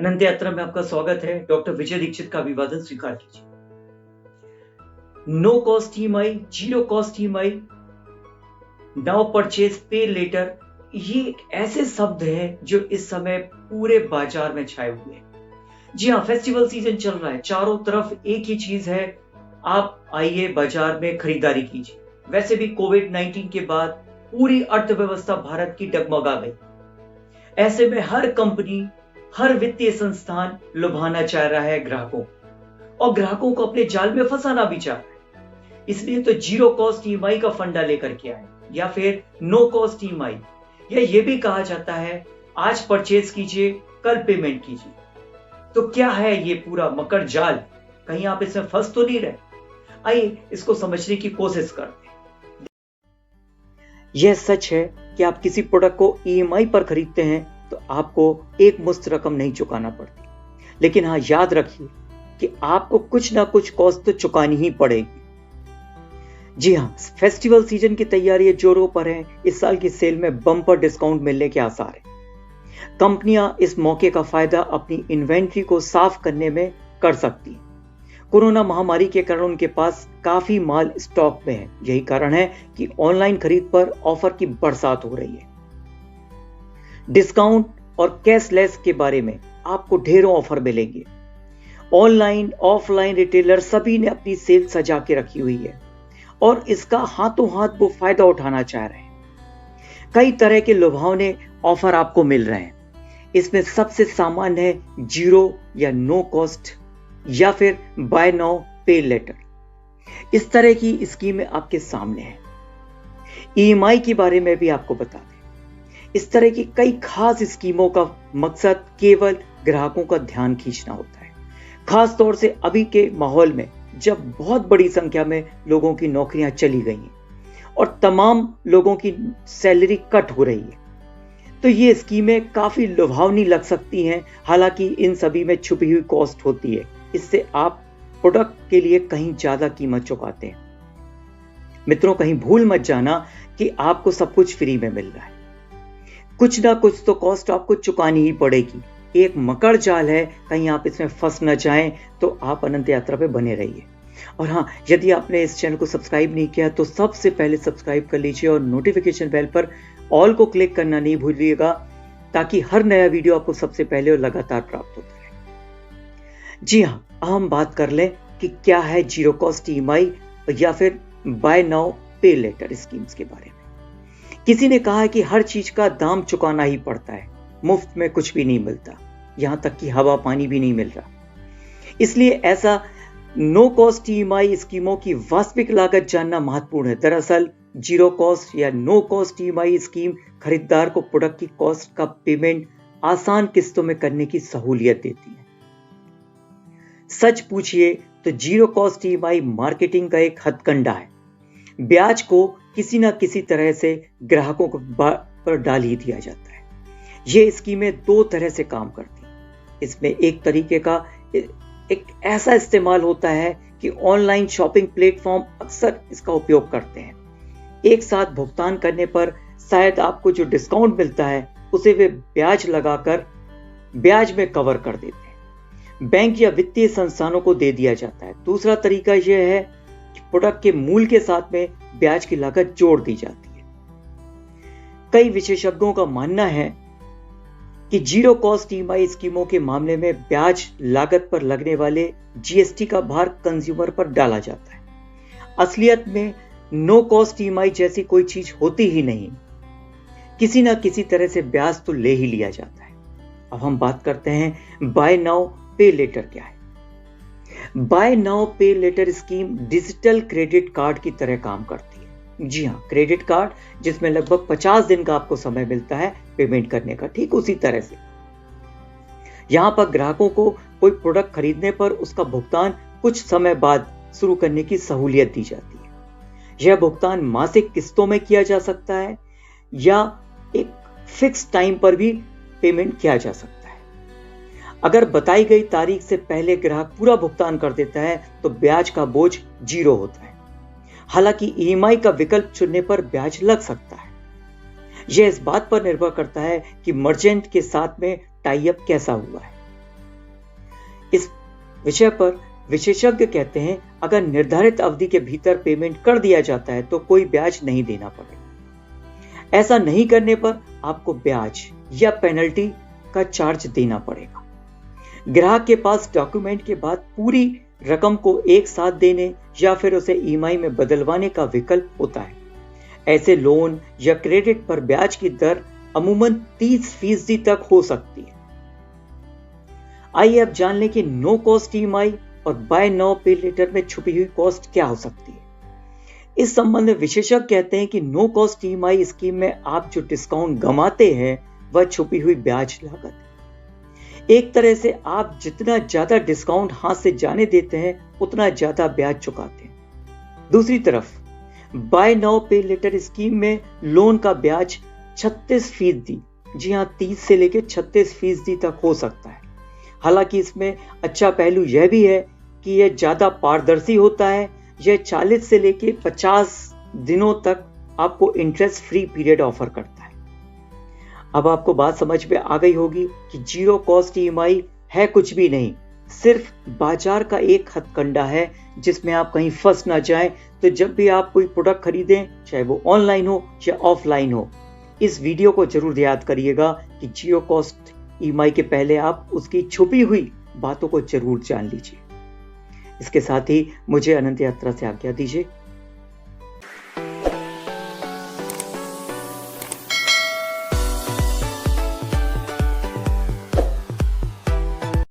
अनंत यात्रा में आपका स्वागत है। डॉक्टर विजय दीक्षित का अभिवादन स्वीकार कीजिए। No cost EMI, zero cost EMI, now purchase pay later, ये एक ऐसे शब्द हैं जो इस समय पूरे बाजार में छाए हुए हैं। जी हाँ, फेस्टिवल सीजन चल रहा है, चारों तरफ एक ही चीज है, आप आइए बाजार में खरीदारी कीजिए। वैसे भी कोविड-19 के बाद पूरी अर्थव्यवस्था भारत की डगमगा गई। ऐसे में हर कंपनी, हर वित्तीय संस्थान लुभाना चाह रहा है ग्राहकों और ग्राहकों को अपने जाल में फंसाना भी चाह रहा है। इसलिए तो जीरो कॉस्ट ईएमआई का फंडा लेकर के आए, या फिर नो कॉस्ट ईएमआई, या ये भी कहा जाता है आज परचेज कीजिए, कल पेमेंट कीजिए। तो क्या है ये पूरा मकर जाल? कहीं आप इसमें फंस तो नहीं रहे? आइए इसको समझने की कोशिश करते हैं। यह सच है कि आप किसी प्रोडक्ट को ईएमआई पर खरीदते हैं तो आपको एक मुश्त रकम नहीं चुकाना पड़ती, लेकिन हाँ, याद रखिए कि आपको कुछ ना कुछ कॉस्ट तो चुकानी ही पड़ेगी। जी हाँ, फेस्टिवल सीजन की तैयारियां जोरों पर हैं। इस साल की सेल में बम्पर डिस्काउंट मिलने के आसार हैं। कंपनियां इस मौके का फायदा अपनी इन्वेंट्री को साफ करने में कर सकती हैं। कोरोना महामारी के कारण उनके पास काफी माल स्टॉक में है। यही कारण है कि ऑनलाइन खरीद पर ऑफर की बरसात हो रही है। डिस्काउंट और कैशलेस के बारे में आपको ढेरों ऑफर मिलेंगे। ऑनलाइन, ऑफलाइन रिटेलर सभी ने अपनी सेल सजा के रखी हुई है और इसका हाथों हाथ वो फायदा उठाना चाह रहे हैं। कई तरह के लुभावने ऑफर आपको मिल रहे हैं। इसमें सबसे सामान्य है जीरो या नो कॉस्ट, या फिर बाय नाउ पे लेटर। इस तरह की स्कीमें आपके सामने है। ईएमआई के बारे में भी आपको बता दें, इस तरह की कई खास स्कीमों का मकसद केवल ग्राहकों का ध्यान खींचना होता है, खास तौर से अभी के माहौल में जब बहुत बड़ी संख्या में लोगों की नौकरियां चली गई हैं और तमाम लोगों की सैलरी कट हो रही है। तो ये स्कीमें काफी लुभावनी लग सकती हैं, हालांकि इन सभी में छुपी हुई कॉस्ट होती है। इससे आप प्रोडक्ट के लिए कहीं ज्यादा कीमत चुकाते हैं। मित्रों, कहीं भूल मत जाना कि आपको सब कुछ फ्री में मिल रहा है। कुछ ना कुछ तो कॉस्ट आपको चुकानी ही पड़ेगी। एक मकर जाल है, कहीं आप इसमें फंस न जाएं, तो आप अनंत यात्रा पे बने रहिए। और हाँ, यदि आपने इस चैनल को सब्सक्राइब नहीं किया तो सबसे पहले सब्सक्राइब कर लीजिए और नोटिफिकेशन बेल पर ऑल को क्लिक करना नहीं भूलिएगा, ताकि हर नया वीडियो आपको सबसे पहले और लगातार प्राप्त होता रहे। जी हाँ, हम बात कर लें कि क्या है जीरो कॉस्ट ईएमआई या फिर bye now pay letter schemes के बारे में। किसी ने कहा है कि हर चीज का दाम चुकाना ही पड़ता है, मुफ्त में कुछ भी नहीं मिलता, यहां तक कि हवा पानी भी नहीं मिल रहा। इसलिए ऐसा नो कॉस्ट ईएमआई स्कीमों की वास्तविक लागत जानना महत्वपूर्ण है। दरअसल जीरो कॉस्ट या नो कॉस्ट ईएमआई स्कीम खरीदार को प्रोडक्ट की कॉस्ट का पेमेंट आसान किस्तों में करने की सहूलियत देती है। सच पूछिए तो जीरो कॉस्ट ईएमआई मार्केटिंग का एक हथकंडा है। ब्याज को किसी न किसी तरह से ग्राहकों पर डाल ही दिया जाता है। ये स्कीमें दो तरह से काम करती हैं। इसमें एक तरीके का एक ऐसा इस्तेमाल होता है कि ऑनलाइन शॉपिंग प्लेटफॉर्म अक्सर इसका उपयोग करते हैं। एक साथ भुगतान करने पर शायद आपको जो डिस्काउंट मिलता है उसे वे ब्याज लगाकर ब्याज में कवर कर देते हैं। बैंक या वित्तीय संस्थानों को दे दिया जाता है। दूसरा तरीका यह है कि प्रोडक्ट के मूल्य के साथ में ब्याज की लागत जोड़ दी जाती है। कई विशेषज्ञों का मानना है कि जीरो कॉस्ट ईएमआई स्कीमों के मामले में ब्याज लागत पर लगने वाले जीएसटी का भार कंज्यूमर पर डाला जाता है। असलियत में नो कॉस्ट ईएमआई जैसी कोई चीज होती ही नहीं। किसी ना किसी तरह से ब्याज तो ले ही लिया जाता है। अब हम बात करते हैं बाय नाउ पे लेटर क्या है। Buy now pay later scheme digital credit card की तरह काम करती है। जी हाँ, क्रेडिट कार्ड जिसमें लगभग 50 दिन का आपको समय मिलता है पेमेंट करने का, ठीक उसी तरह से यहां पर ग्राहकों को कोई प्रोडक्ट खरीदने पर उसका भुगतान कुछ समय बाद शुरू करने की सहूलियत दी जाती है। यह भुगतान मासिक किस्तों में किया जा सकता है या एक फिक्स टाइम पर भी पेमेंट किया जा सकता है। अगर बताई गई तारीख से पहले ग्राहक पूरा भुगतान कर देता है तो ब्याज का बोझ जीरो होता है। हालांकि ईएमआई का विकल्प चुनने पर ब्याज लग सकता है। यह इस बात पर निर्भर करता है कि मर्चेंट के साथ में टाई अप कैसा हुआ है। इस विषय पर विशेषज्ञ कहते हैं अगर निर्धारित अवधि के भीतर पेमेंट कर दिया जाता है तो कोई ब्याज नहीं देना पड़ेगा। ऐसा नहीं करने पर आपको ब्याज या पेनल्टी का चार्ज देना पड़ेगा। ग्राहक के पास डॉक्यूमेंट के बाद पूरी रकम को एक साथ देने या फिर उसे ईएमआई में बदलवाने का विकल्प होता है। ऐसे लोन या क्रेडिट पर ब्याज की दर अमूमन 30% तक हो सकती है। आइए अब जान लें कि नो कॉस्ट ईएमआई और बाय नाउ पे लेटर में छुपी हुई कॉस्ट क्या हो सकती है। इस संबंध में विशेषज्ञ कहते हैं कि नो कॉस्ट ईएमआई स्कीम में आप जो डिस्काउंट गंवाते हैं वह छुपी हुई ब्याज लागत है। एक तरह से आप जितना ज्यादा डिस्काउंट हाथ से जाने देते हैं उतना ज्यादा ब्याज चुकाते हैं। दूसरी तरफ bye now pay later scheme में लोन का ब्याज 36%, जी हाँ 30 से लेकर 36% तक हो सकता है। हालांकि इसमें अच्छा पहलू यह भी है कि यह ज्यादा पारदर्शी होता है। यह 40 से लेकर 50 दिनों तक आपको इंटरेस्ट फ्री पीरियड ऑफर करता है। अब आपको बात समझ में आ गई होगी कि जीरो कॉस्ट ईएमआई है कुछ भी नहीं, सिर्फ बाजार का एक हथकंडा है जिसमें आप कहीं फंस ना जाएं। तो जब भी आप कोई प्रोडक्ट खरीदें, चाहे वो ऑनलाइन हो या ऑफलाइन हो, इस वीडियो को जरूर याद करिएगा कि जीरो कॉस्ट ईएमआई के पहले आप उसकी छुपी हुई बातों को जरूर जान लीजिए। इसके साथ ही मुझे अनंत यात्रा से आज्ञा दीजिए।